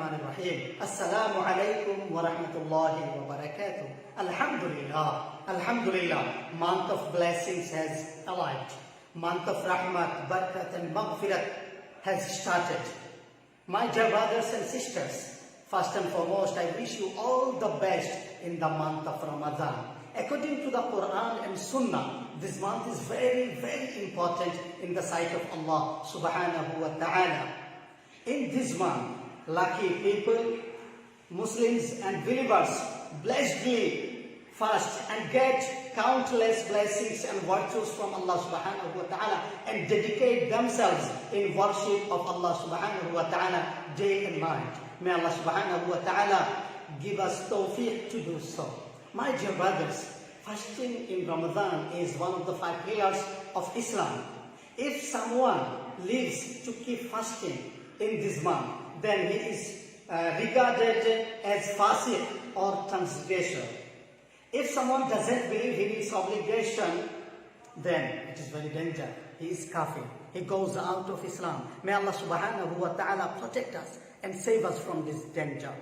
Bismillahirrahmanirrahim. Assalamu alaikum wa rahmatullahi wa barakatuh. Alhamdulillah. Alhamdulillah. Month of blessings has arrived. Month of rahmat, barakat and maghfirat has started. My dear brothers and sisters, first and foremost, I wish you all the best in the month of Ramadan. According to the Quran and Sunnah, this month is very, very important in the sight of Allah subhanahu wa ta'ala. In this month, lucky people, Muslims and believers blessedly fast and get countless blessings and virtues from Allah subhanahu wa ta'ala and dedicate themselves in worship of Allah subhanahu wa ta'ala day and night. May Allah subhanahu wa ta'ala give us tawfiq to do so. My dear brothers, fasting in Ramadan is one of the 5 pillars of Islam. If someone lives to keep fasting in this month, then he is regarded as fasiq or transgressor. If someone doesn't believe in his obligation, then it is very dangerous. He is kafir. He goes out of Islam. May Allah subhanahu wa ta'ala protect us and save us from this danger.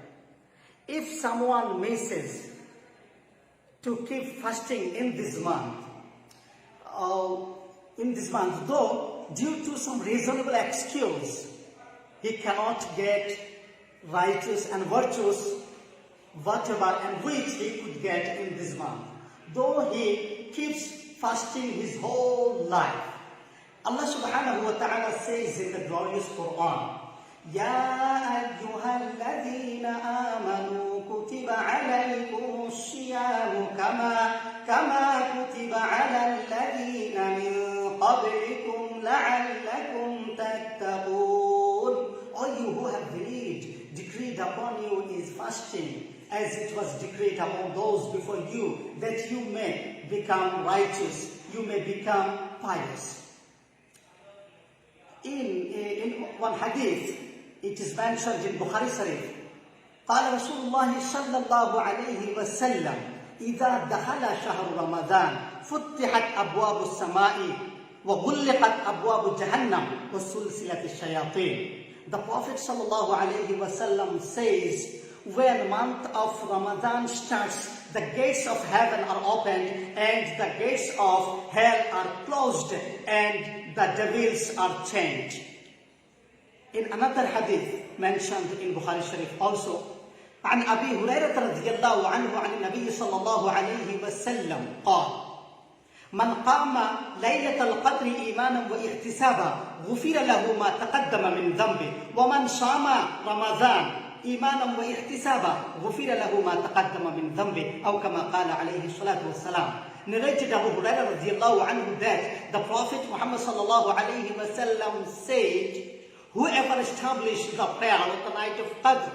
If someone misses to keep fasting in this month, though due to some reasonable excuse, he cannot get righteous and virtuous whatever and which he could get in this month, though he keeps fasting his whole life. Allah subhanahu wa ta'ala says in the glorious Quran, Ya ayyuhalladhina amanu kutiba alaykum as-siyamu kama kutiba ala alladhina min qablikum la'allakum tattaqun. All you who have believed, decreed upon you is fasting, as it was decreed upon those before you, that you may become righteous, you may become pious. In one hadith, it is mentioned in Bukhari Sharif, قال رسول الله صلى الله عليه وسلم إذا دخل شهر رمضان فتحت أبواب السماء وغلقت أبواب جهنم وسلسلة الشياطين. The Prophet sallallahu alaihi wasallam says, when the month of Ramadan starts, the gates of heaven are opened and the gates of hell are closed and the devils are chained. In another hadith mentioned in Bukhari Sharif also, عن أبي هريرة رضي الله عنه عن النبي صلى الله عليه وسلم قال من قام ليلة القدر إيمانا واحتسابا غفر له ما تقدم من ذنبه ومن صام رمضان إيمانا واحتسابا غفر له ما تقدم من ذنبه أو كما قال عليه الصلاة والسلام. Narrated Abu Hurairah radiallahu anhu that the Prophet Muhammad sallallahu alayhi wasallam said, whoever established the prayer on the night of Qadr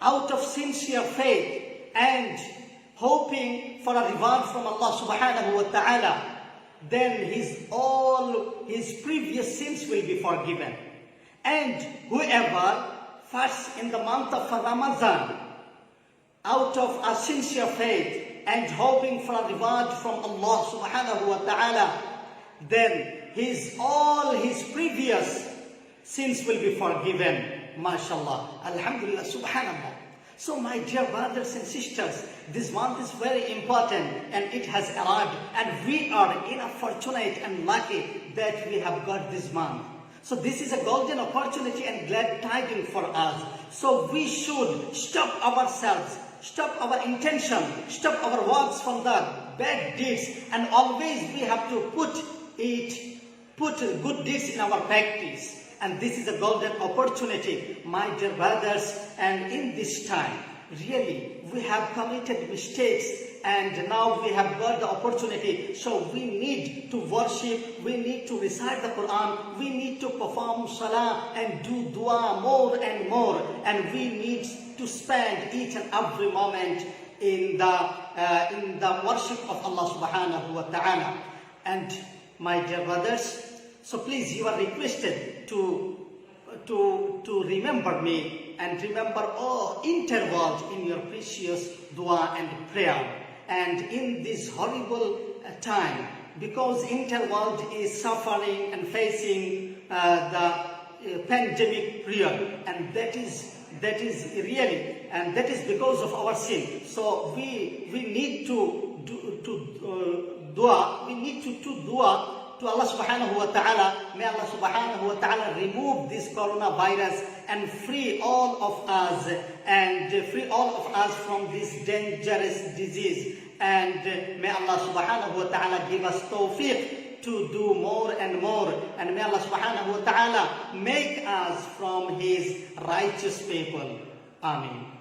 out of sincere faith and hoping for a reward from Allah subhanahu wa ta'ala, then all his previous sins will be forgiven. And whoever fasts in the month of Ramadan out of a sincere faith and hoping for a reward from Allah subhanahu wa ta'ala, then all his previous sins will be forgiven. MashaAllah. Alhamdulillah. Subhanallah. So my dear brothers and sisters, this month is very important and it has arrived, and we are enough fortunate and lucky that we have got this month. So this is a golden opportunity and glad tidings for us. So we should stop ourselves, stop our intention, stop our works from the bad deeds, and always we have to put good deeds in our practice. And this is a golden opportunity, my dear brothers. And in this time, really, we have committed mistakes and now we have got the opportunity. So we need to worship, we need to recite the Quran, we need to perform salah and do dua more and more. And we need to spend each and every moment in the worship of Allah subhanahu wa ta'ala. And my dear brothers, so please, you are requested to remember me and remember all intervals in your precious dua and prayer. And in this horrible time, because interworld is suffering and facing the pandemic period, and that is really, and that is because of our sin. So we need to do dua. We need to do dua to Allah subhanahu wa ta'ala. May Allah subhanahu wa ta'ala remove this coronavirus and free all of us, and free all of us from this dangerous disease. And may Allah subhanahu wa ta'ala give us tawfiq to do more and more. And may Allah subhanahu wa ta'ala make us from His righteous people. Ameen.